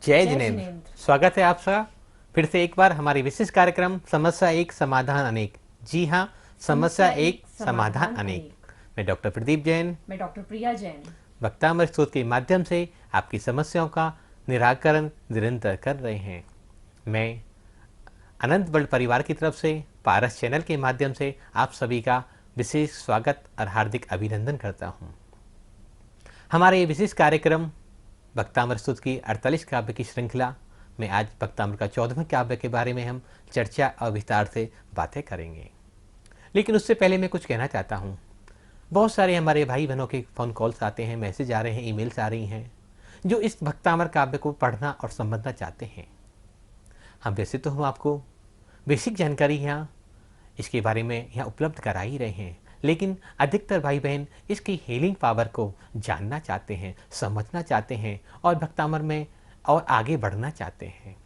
जय जिनेन्द्र। स्वागत है आपका फिर से एक बार हमारे विशेष कार्यक्रम समस्या एक समाधान अनेक। जी हाँ, समस्या एक समाधान अनेक। मैं डॉक्टर प्रदीप जैन, मैं डॉक्टर प्रिया जैन वक्तामृत स्रोत के माध्यम से आपकी समस्याओं का निराकरण निरंतर कर रहे हैं। मैं अनंत वर्ल्ड परिवार की तरफ से पारस चैनल के माध्यम से आप सभी का विशेष स्वागत और हार्दिक अभिनंदन करता हूँ। हमारे ये विशेष कार्यक्रम वक्तामृत स्रोत की 48 काव्य की श्रृंखला में आज वक्तामृत का 14वें काव्य के बारे में हम चर्चा और विस्तार से बातें करेंगे। लेकिन उससे पहले मैं कुछ कहना चाहता हूँ। बहुत सारे हमारे भाई बहनों के फ़ोन कॉल्स आते हैं, मैसेज आ रहे हैं, ईमेल्स आ रही हैं, जो इस भक्तामृत काव्य को पढ़ना और समझना चाहते हैं। हम आपको बेसिक जानकारी यहाँ इसके बारे में यहाँ उपलब्ध करा ही रहे हैं, लेकिन अधिकतर भाई बहन इसकी हीलिंग पावर को जानना चाहते हैं, समझना चाहते हैं और भक्तामृत में और आगे बढ़ना चाहते हैं।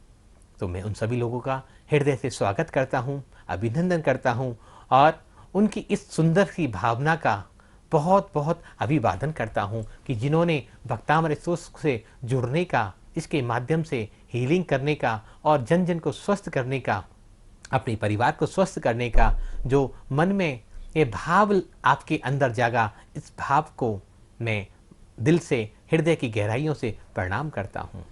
तो मैं उन सभी लोगों का हृदय से स्वागत करता हूँ, अभिनंदन करता हूँ और उनकी इस सुंदर सी भावना का बहुत बहुत अभिवादन करता हूँ कि जिन्होंने भक्तामृत स्रोत से जुड़ने का, इसके माध्यम से हीलिंग करने का और जन जन को स्वस्थ करने का, अपने परिवार को स्वस्थ करने का जो मन में ये भाव आपके अंदर जागा, इस भाव को मैं दिल से, हृदय की गहराइयों से प्रणाम करता हूँ।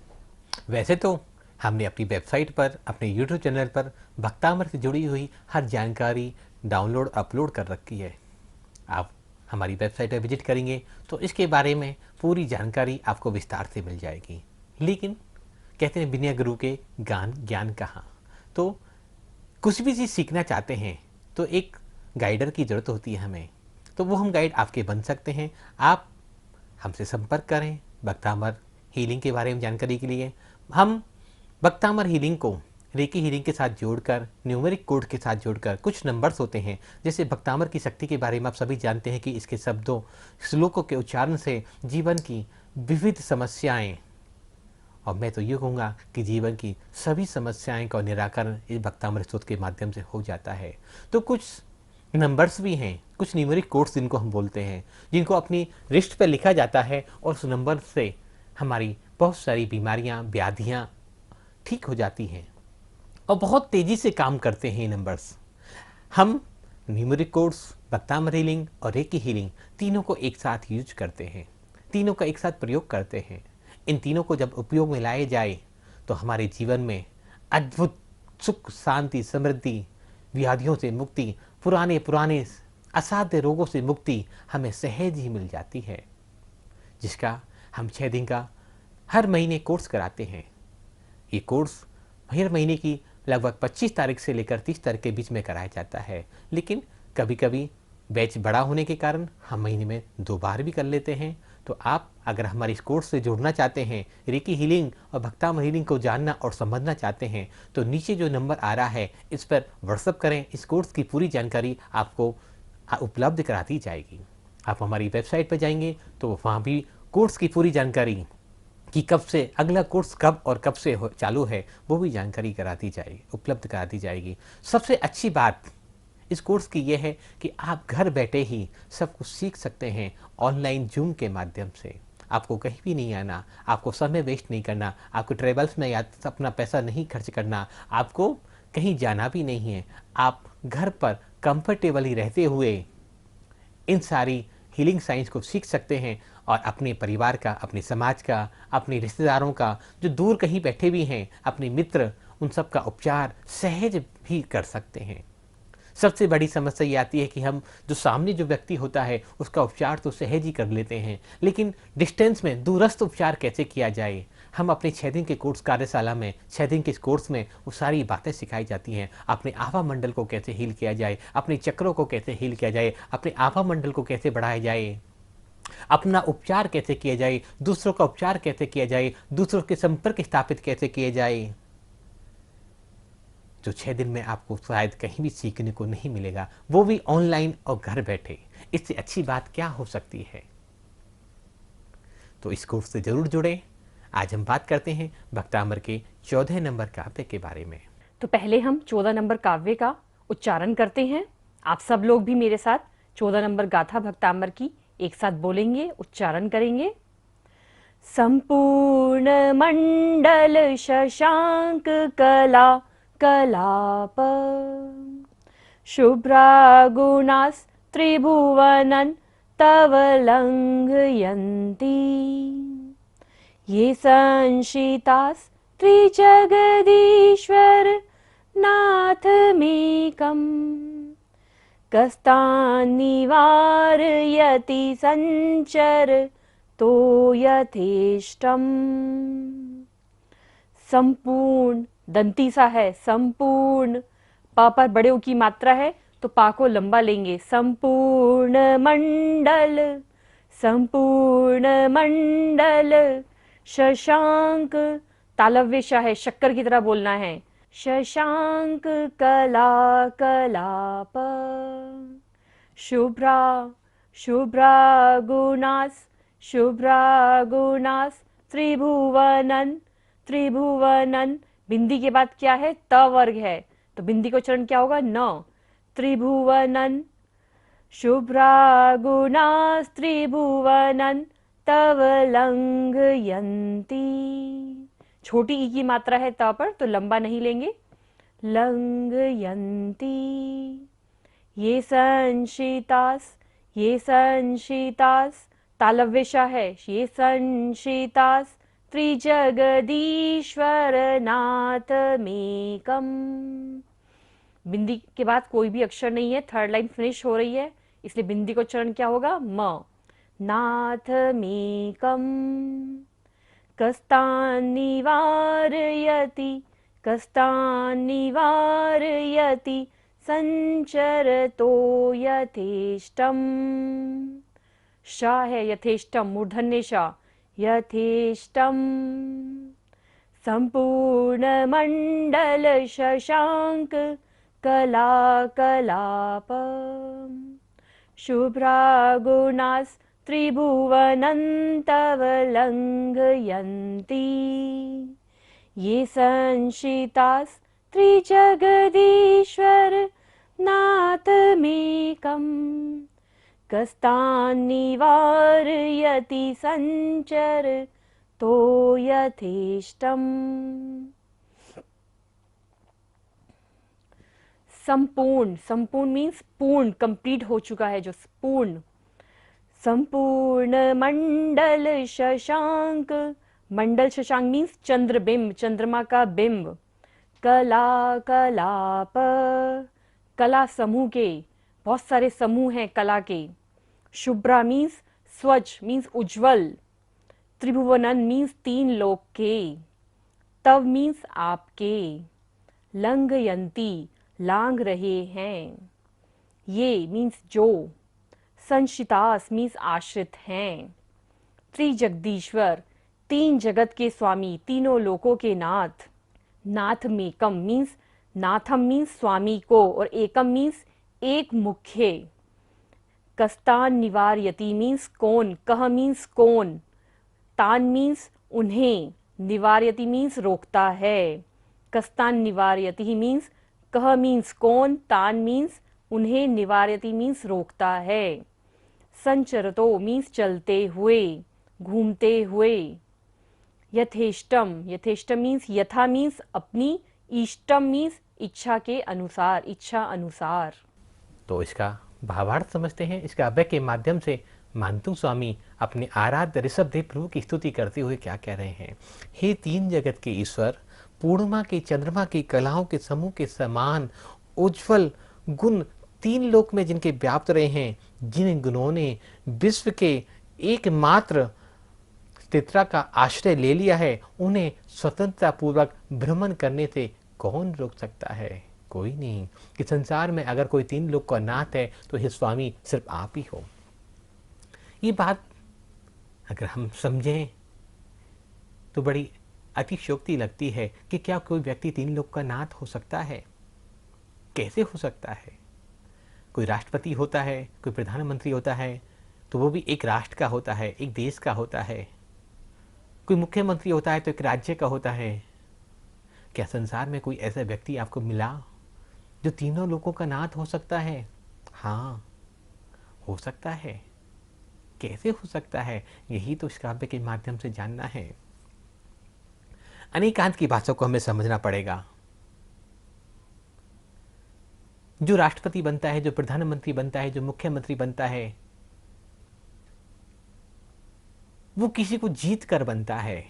वैसे तो हमने अपनी वेबसाइट पर, अपने यूट्यूब चैनल पर भक्तामृत से जुड़ी हुई हर जानकारी डाउनलोड अपलोड कर रखी है। आप हमारी वेबसाइट पर विजिट करेंगे तो इसके बारे में पूरी जानकारी आपको विस्तार से मिल जाएगी। लेकिन कहते हैं बिना गुरु के ज्ञान कहाँ। तो कुछ भी चीज़ सीखना चाहते हैं तो एक गाइडर की ज़रूरत होती है हमें, तो वो हम गाइड आपके बन सकते हैं। आप हमसे संपर्क करें भक्तामृत हीलिंग के बारे में जानकारी के लिए। हम भक्तामृत हीलिंग को रेकी हीलिंग के साथ जोड़कर, न्यूमेरिक कोड के साथ जोड़कर, कुछ नंबर्स होते हैं, जैसे भक्तामृत की शक्ति के बारे में आप सभी जानते हैं कि इसके शब्दों, श्लोकों के उच्चारण से जीवन की विविध समस्याएं, और मैं तो ये कहूँगा कि जीवन की सभी समस्याएं का निराकरण इस भक्तामृत स्रोत के माध्यम से हो जाता है। तो कुछ नंबर्स भी हैं, कुछ न्यूमेरिक कोड्स जिनको हम बोलते हैं, जिनको अपनी रिस्ट पर लिखा जाता है और उस नंबर से हमारी बहुत सारी बीमारियां, व्याधियां ठीक हो जाती हैं और बहुत तेज़ी से काम करते हैं ये नंबर्स। हम न्यूमेरिक कोड्स, भक्तामृत हीलिंग और रेकी हीलिंग तीनों को एक साथ यूज करते हैं, तीनों का एक साथ प्रयोग करते हैं। इन तीनों को जब उपयोग में लाए जाए तो हमारे जीवन में अद्भुत सुख, शांति, समृद्धि, व्याधियों से मुक्ति, पुराने असाध्य रोगों से मुक्ति हमें सहज ही मिल जाती है, जिसका हम 6 दिन का हर महीने कोर्स कराते हैं। ये कोर्स हर महीने की लगभग 25 तारीख से लेकर 30 तारीख के बीच में कराया जाता है, लेकिन कभी कभी बैच बड़ा होने के कारण हम महीने में 2 बार भी कर लेते हैं। तो आप अगर हमारे इस कोर्स से जुड़ना चाहते हैं, रेकी हीलिंग और भक्तामृत हीलिंग को जानना और समझना चाहते हैं, तो नीचे जो नंबर आ रहा है इस पर व्हाट्सअप करें। इस कोर्स की पूरी जानकारी आपको उपलब्ध करा दी जाएगी। आप हमारी वेबसाइट पर जाएंगे तो वहाँ भी कोर्स की पूरी जानकारी कि कब से अगला कोर्स कब और कब से चालू है, वो भी जानकारी करा दी जाएगी, उपलब्ध करा दी जाएगी। सबसे अच्छी बात इस कोर्स की ये है कि आप घर बैठे ही सब कुछ सीख सकते हैं ऑनलाइन जूम के माध्यम से। आपको कहीं भी नहीं आना, आपको समय वेस्ट नहीं करना, आपको ट्रेवल्स में अपना पैसा नहीं खर्च करना, आपको कहीं जाना भी नहीं है। आप घर पर कंफर्टेबली रहते हुए इन सारी हीलिंग साइंस को सीख सकते हैं और अपने परिवार का, अपने समाज का, अपने रिश्तेदारों का, जो दूर कहीं बैठे भी हैं, अपने मित्र, उन सब का उपचार सहज भी कर सकते हैं। सबसे बड़ी समस्या ये आती है कि हम जो सामने जो व्यक्ति होता है उसका उपचार तो सहज ही कर लेते हैं, लेकिन डिस्टेंस में दूरस्थ उपचार कैसे किया जाए। हम अपने 6 दिन के कोर्स कार्यशाला में, 6 दिन के इस कोर्स में वो सारी बातें सिखाई जाती हैं। अपने आभा मंडल को कैसे हील किया जाए, अपने चक्रों को कैसे हील किया जाए, अपने आभा मंडल को कैसे बढ़ाया जाए, अपना उपचार कैसे किया जाए, दूसरों का उपचार कैसे किया जाए, दूसरों के संपर्क स्थापित कैसे किए जाए, जो 6 दिन में आपको शायद कहीं भी सीखने को नहीं मिलेगा, वो भी ऑनलाइन और घर बैठे। इससे अच्छी बात क्या हो सकती है। तो इस कोर्स से जरूर जुड़े। आज हम बात करते हैं भक्तामृत के 14 नंबर काव्य के बारे में। तो पहले हम 14 नंबर काव्य का उच्चारण करते हैं। आप सब लोग भी मेरे साथ 14 नंबर गाथा भक्तामृत की एक साथ बोलेंगे, उच्चारण करेंगे। संपूर्ण मंडल शशांक कला कलाप शुभ्रागुणास्त्रिभुवनन् तव लङ्घयन्ति ये संशितास्त्रिजगदीश्वर नाथमेकम् कस्तान्निवारयति संचर तो यथेष्टम्। संपूर्ण दंती सा है, संपूर्ण पा पर बड़े ऊ की मात्रा है तो पा को लंबा लेंगे। संपूर्ण मंडल शशांक तालव्य श है, शक्कर की तरह बोलना है। शशांक कला कलाप शुभ्रा गुणास त्रिभुवनन बिंदी के बाद क्या है, त वर्ग है तो बिंदी को उच्चारण क्या होगा, न। त्रिभुवनन शुभ्रागुणास्त्रिभुवनन तव लंघयन्ति। छोटी ई की मात्रा है त पर तो लंबा नहीं लेंगे। लंघयन्ति ये संशितास तालव्य श है, ये संशितास त्रिजगदीश्वर नाथमेकम्। बिंदी के बाद कोई भी अक्षर नहीं है, थर्ड लाइन फिनिश हो रही है, इसलिए बिंदी को उच्चारण क्या होगा, म। नाथमेकम् कस्तान्निवारयति संचरतो यथेष्टम्। शा है यथेष्टम, मूर्धन्य शा, यथेष्टम्। संपूर्ण मंडल शशांक कला कलाप शुभ्रागुणास्त्रिभुवनं तव लंघयन्ति ये संशितास्त्रिजगदीश्वर नाथमेकम् कस्तान्निवारयति संचर तो यथेष्टम्। संपूर्ण मीन्स पूर्ण, कंप्लीट हो चुका है जो पूर्ण। संपूर्ण मंडल शशांक, मंडल शशांक मीन्स चंद्रबिंब, चंद्रमा का बिंब। कला कलाप, कला समूह के, बहुत सारे समूह हैं कला के। शुभ्रा मीन्स स्वच्छ, मीन्स उज्जवल। त्रिभुवनन मीन्स तीन लोक के। तव मीन्स आपके। लंघयन्ति लांघ रहे हैं। ये मीन्स जो। संशितास मीन्स आश्रित हैं। त्रिजगदीश्वर तीन जगत के स्वामी, तीनों लोकों के नाथ। नाथमेकम मीन्स, नाथम मीन्स स्वामी को, और एकम मीन्स एक मुख्य। कस्तान निवारयति मीन्स कौन, कह मीन्स कौन, तान मीन्स उन्हें, निवारयति मीन्स रोकता है। कस्तान निवारयति मीन्स कह मीन्स कौन, तान मीन्स उन्हें, निवारयति मीन्स रोकता है। संचरतो मीन्स चलते हुए, घूमते हुए। यथेष्टम, यथेष्टम मीन्स यथा मीन्स अपनी, इष्टम मीन्स इच्छा के अनुसार, इच्छा अनुसार। तो इसका भावार्थ समझते हैं। इसका अव्यय के माध्यम से मानतु स्वामी अपने आराध्य ऋषभदेव प्रभु की स्तुति करते हुए क्या कह रहे हैं। हे तीन जगत के ईश्वर, पूर्णिमा के चंद्रमा की कलाओं के समूह के समान उज्जवल गुण तीन लोक में जिनके व्याप्त रहे हैं, जिन गुणों ने विश्व के एकमात्र स्थिरता का आश्रय ले लिया है, उन्हें स्वतंत्रता पूर्वक भ्रमण करने से कौन रोक सकता है? कोई नहीं। कि संसार में अगर कोई तीन लोक का नाथ है तो ये स्वामी सिर्फ आप ही हो। ये बात अगर हम समझें तो बड़ी अतिशयोक्ति लगती है कि क्या कोई व्यक्ति तीन लोक का नाथ हो सकता है? कैसे हो सकता है? कोई राष्ट्रपति होता है, कोई प्रधानमंत्री होता है तो वो भी एक राष्ट्र का होता है, एक देश का होता है। कोई मुख्यमंत्री होता है तो एक राज्य का होता है। क्या संसार में कोई ऐसा व्यक्ति आपको मिला जो तीनों लोगों का नाथ हो सकता है? हाँ, हो सकता है। कैसे हो सकता है? यही तो इस काव्य के माध्यम से जानना है। अनेकांत की भाषा को हमें समझना पड़ेगा। जो राष्ट्रपति बनता है, जो प्रधानमंत्री बनता है, जो मुख्यमंत्री बनता है, वो किसी को जीत कर बनता है।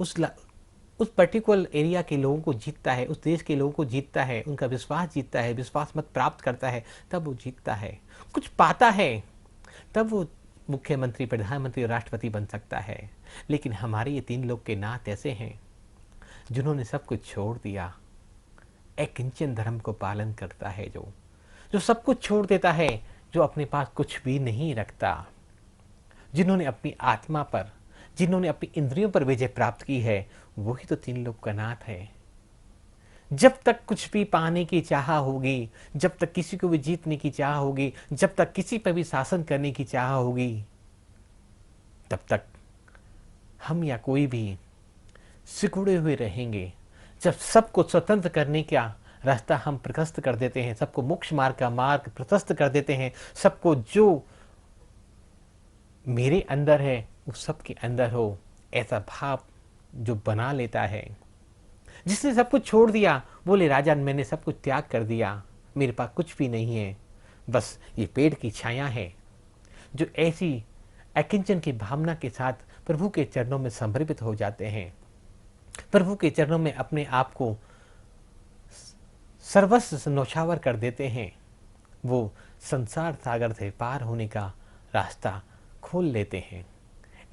उस पर्टिकुलर एरिया के लोगों को जीतता है, उस देश के लोगों को जीतता है, उनका विश्वास जीतता है, विश्वास मत प्राप्त करता है, तब वो जीतता है, कुछ पाता है, तब वो मुख्यमंत्री, प्रधानमंत्री और राष्ट्रपति बन सकता है। लेकिन हमारे ये 3 लोग के नात ऐसे हैं जिन्होंने सब कुछ छोड़ दिया। एक किंचन धर्म को पालन करता है, जो सब कुछ छोड़ देता है, जो अपने पास कुछ भी नहीं रखता, जिन्होंने अपनी आत्मा पर, जिन्होंने अपनी इंद्रियों पर विजय प्राप्त की है, वही तो 3 लोग का नाथ है। जब तक कुछ भी पाने की चाह होगी, जब तक किसी को भी जीतने की चाह होगी, जब तक किसी पर भी शासन करने की चाह होगी, तब तक हम या कोई भी सिकुड़े हुए रहेंगे। जब सबको स्वतंत्र करने का रास्ता हम प्रशस्त कर देते हैं, सबको मोक्ष मार्ग का मार्ग प्रशस्त कर देते हैं, सबको जो मेरे अंदर है वो सबके अंदर हो, ऐसा भाव जो बना लेता है, जिसने सब कुछ छोड़ दिया, बोले राजा मैंने सब कुछ त्याग कर दिया, मेरे पास कुछ भी नहीं है, बस ये पेड़ की छाया है, जो ऐसी अकिंचन की भावना के साथ प्रभु के चरणों में समर्पित हो जाते हैं, प्रभु के चरणों में अपने आप को सर्वस्व नौछावर कर देते हैं, वो संसार सागर से पार होने का रास्ता खोल लेते हैं।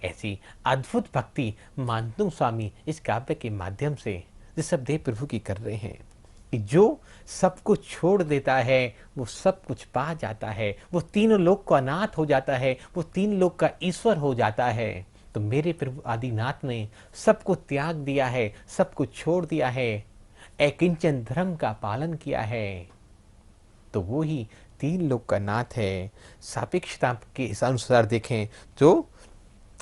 ऐसी अद्भुत भक्ति मानतुंग स्वामी इस काव्य के माध्यम से ऋषभदेव प्रभु की कर रहे हैं कि जो सब कुछ छोड़ देता है वो सब कुछ पा जाता है, वो 3 लोक का नाथ हो जाता है, वो 3 लोक का ईश्वर हो जाता है। तो मेरे प्रभु आदिनाथ ने सबको त्याग दिया है, सब कुछ छोड़ दिया है, अकिंचन धर्म का पालन किया है, तो वो ही 3 लोक का नाथ है। सापेक्षता के अनुसार देखें तो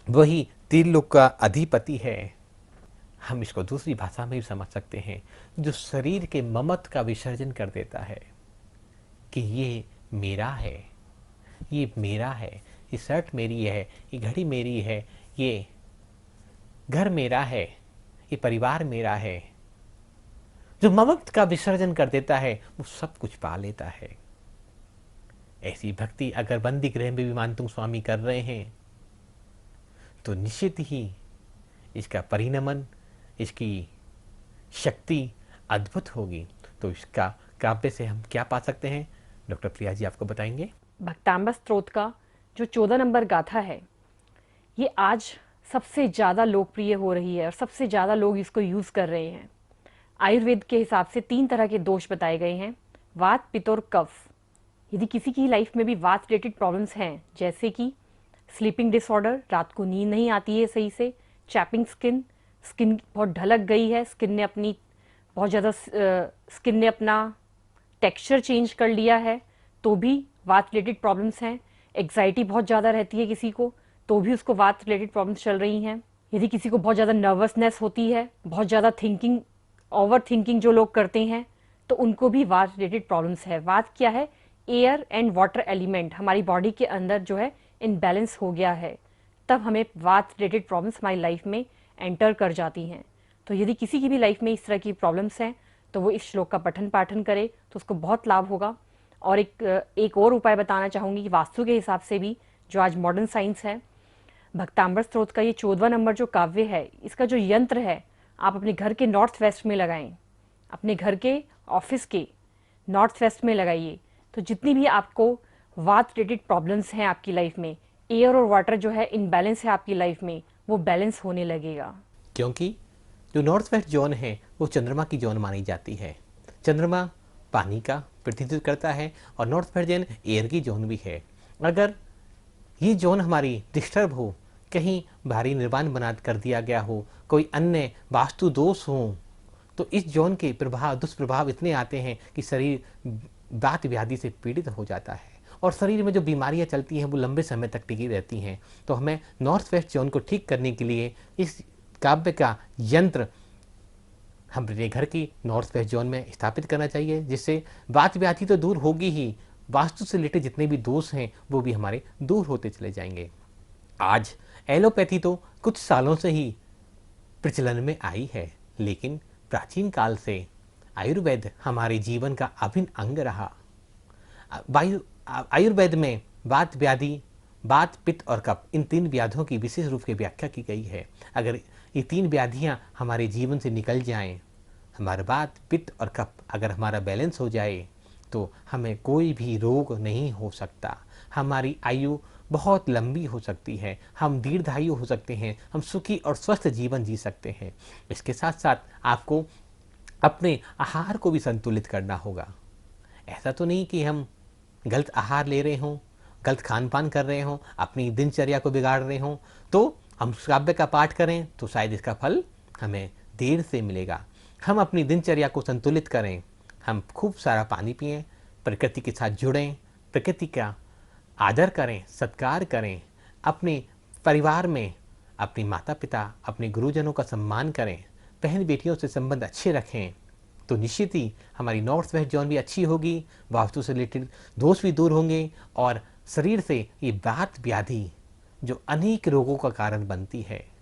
वही 3 लोक का अधिपति है। हम इसको दूसरी भाषा में भी समझ सकते हैं, जो शरीर के ममत्व का विसर्जन कर देता है कि ये मेरा है, ये मेरा है, ये शर्ट मेरी है, ये घड़ी मेरी है, ये घर मेरा है, ये परिवार मेरा है। जो ममत्व का विसर्जन कर देता है वो सब कुछ पा लेता है। ऐसी भक्ति अगर बंदी गृह में भी मानतुंग स्वामी कर रहे हैं तो निश्चित ही इसका परिणमन, इसकी शक्ति अद्भुत होगी। तो इसका काव्य से हम क्या पा सकते हैं, डॉक्टर प्रिया जी आपको बताएंगे। भक्तांबर स्तोत्र का जो 14 नंबर गाथा है, ये आज सबसे ज़्यादा लोकप्रिय हो रही है और सबसे ज़्यादा लोग इसको यूज़ कर रहे हैं। आयुर्वेद के हिसाब से 3 तरह के दोष बताए गए हैं, वात, पित्त और कफ। यदि किसी की लाइफ में भी वात रिलेटेड प्रॉब्लम्स हैं, जैसे कि स्लीपिंग डिसऑर्डर, रात को नींद नहीं आती है सही से, चैपिंग स्किन, स्किन बहुत ढलक गई है, स्किन ने अपना टेक्सचर चेंज कर लिया है, तो भी वात रिलेटेड प्रॉब्लम्स हैं। एग्जाइटी बहुत ज़्यादा रहती है किसी को, तो भी उसको वात रिलेटेड प्रॉब्लम्स चल रही हैं। यदि किसी को बहुत ज़्यादा नर्वसनेस होती है, बहुत ज़्यादा थिंकिंग, ओवर थिंकिंग जो लोग करते हैं, तो उनको भी वात रिलेटेड प्रॉब्लम्स है। वात क्या है? एयर एंड वाटर एलिमेंट हमारी बॉडी के अंदर जो है इनबैलेंस हो गया है, तब हमें वात रिलेटेड प्रॉब्लम्स हमारी लाइफ में एंटर कर जाती हैं। तो यदि किसी की भी लाइफ में इस तरह की प्रॉब्लम्स हैं तो वो इस श्लोक का पठन पाठन करे तो उसको बहुत लाभ होगा। और एक और उपाय बताना चाहूँगी कि वास्तु के हिसाब से भी, जो आज मॉडर्न साइंस है, भक्तांबर स्तोत्र का ये 14वां नंबर जो काव्य है, इसका जो यंत्र है आप अपने घर के नॉर्थ वेस्ट में लगाएं, अपने घर के ऑफिस के नॉर्थ वेस्ट में लगाइए। तो जितनी भी आपको वात रिलेटेड प्रॉब्लम्स हैं आपकी लाइफ में, एयर और वाटर जो है इनबैलेंस है आपकी लाइफ में, वो बैलेंस होने लगेगा। क्योंकि जो नॉर्थ वेस्ट जोन है वो चंद्रमा की जोन मानी जाती है। चंद्रमा पानी का प्रतिनिधित्व करता है और नॉर्थ वेस्ट जोन एयर की जोन भी है। अगर ये जोन हमारी डिस्टर्ब हो, कहीं भारी निर्माण बना कर दिया गया हो, कोई अन्य वास्तु दोष हो, तो इस जोन के प्रभाव, दुष्प्रभाव इतने आते हैं कि शरीर वात व्याधि से पीड़ित हो जाता है और शरीर में जो बीमारियां चलती हैं वो लंबे समय तक टिकी रहती हैं। तो हमें नॉर्थ वेस्ट जोन को ठीक करने के लिए इस काव्य का यंत्र हम अपने घर की नॉर्थ वेस्ट जोन में स्थापित करना चाहिए, जिससे वात व्याधि तो दूर होगी ही, वास्तु से रिलेटेड जितने भी दोष हैं वो भी हमारे दूर होते चले जाएंगे। आज एलोपैथी तो कुछ सालों से ही प्रचलन में आई है, लेकिन प्राचीन काल से आयुर्वेद हमारे जीवन का अभिन्न अंग रहा। आयुर्वेद में वात व्याधि, वात, पित्त और कफ, इन 3 व्याधियों की विशेष रूप से व्याख्या की गई है। अगर ये 3 व्याधियाँ हमारे जीवन से निकल जाएं, हमारा वात, पित्त और कफ अगर हमारा बैलेंस हो जाए तो हमें कोई भी रोग नहीं हो सकता। हमारी आयु बहुत लंबी हो सकती है, हम दीर्घायु हो सकते हैं, हम सुखी और स्वस्थ जीवन जी सकते हैं। इसके साथ साथ आपको अपने आहार को भी संतुलित करना होगा। ऐसा तो नहीं कि हम गलत आहार ले रहे हों, गलत खान पान कर रहे हों, अपनी दिनचर्या को बिगाड़ रहे हों, तो हम काव्य का पाठ करें तो शायद इसका फल हमें देर से मिलेगा। हम अपनी दिनचर्या को संतुलित करें, हम खूब सारा पानी पिएं, प्रकृति के साथ जुड़ें, प्रकृति का आदर करें, सत्कार करें, अपने परिवार में अपने माता पिता, अपने गुरुजनों का सम्मान करें, बहन बेटियों से संबंध अच्छे रखें, तो निश्चित ही हमारी नॉर्थ वेस्ट जोन भी अच्छी होगी, वास्तु से रिलेटेड दोष भी दूर होंगे और शरीर से ये वात व्याधि जो अनेक रोगों का कारण बनती है,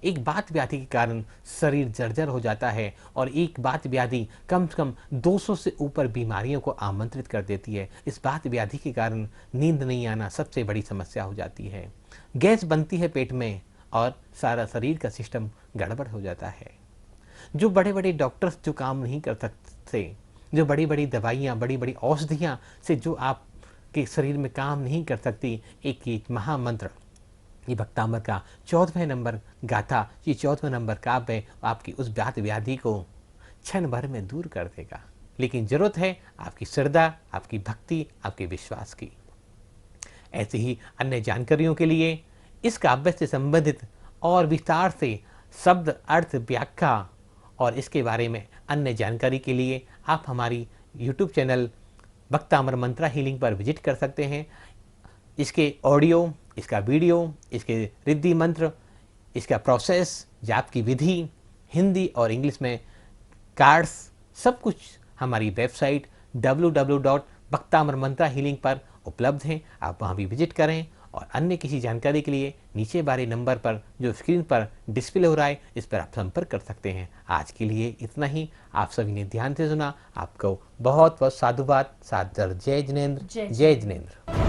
एक वात व्याधि के कारण शरीर जर्जर हो जाता है और एक वात व्याधि कम से कम 200 से ऊपर बीमारियों को आमंत्रित कर देती है। इस वात व्याधि के कारण नींद नहीं आना सबसे बड़ी समस्या हो जाती है, गैस बनती है पेट में और सारा शरीर का सिस्टम गड़बड़ हो जाता है। जो बड़े बड़े डॉक्टर्स जो काम नहीं कर सकते, जो बड़ी बड़ी दवाइयाँ, बड़ी बड़ी औषधियाँ से जो आपके शरीर में काम नहीं कर सकती, एक महामंत्र, ये भक्तामर का 14वें नंबर गाथा, ये 14वें नंबर काव्य आपकी उस वात व्याधि को क्षण भर में दूर कर देगा। लेकिन जरूरत है आपकी श्रद्धा, आपकी भक्ति, आपके विश्वास की। ऐसे ही अन्य जानकारियों के लिए इस काव्य से संबंधित और विस्तार से शब्द, अर्थ, व्याख्या और इसके बारे में अन्य जानकारी के लिए आप हमारी यूट्यूब चैनल भक्तामर मंत्रा हीलिंग पर विजिट कर सकते हैं। इसके ऑडियो, इसका वीडियो, इसके रिद्धि मंत्र, इसका प्रोसेस, जाप की विधि, हिंदी और इंग्लिश में कार्ड्स, सब कुछ हमारी वेबसाइट www.bhaktamarmantrahealing पर उपलब्ध हैं। आप वहां भी विजिट करें और अन्य किसी जानकारी के लिए नीचे बारे नंबर पर जो स्क्रीन पर डिस्प्ले हो रहा है, इस पर आप संपर्क कर सकते हैं। आज के लिए इतना ही। आप सभी ने ध्यान से सुना, आपको बहुत बहुत साधुवाद। सादर जय जिनेंद्र, जय जिनेंद्र।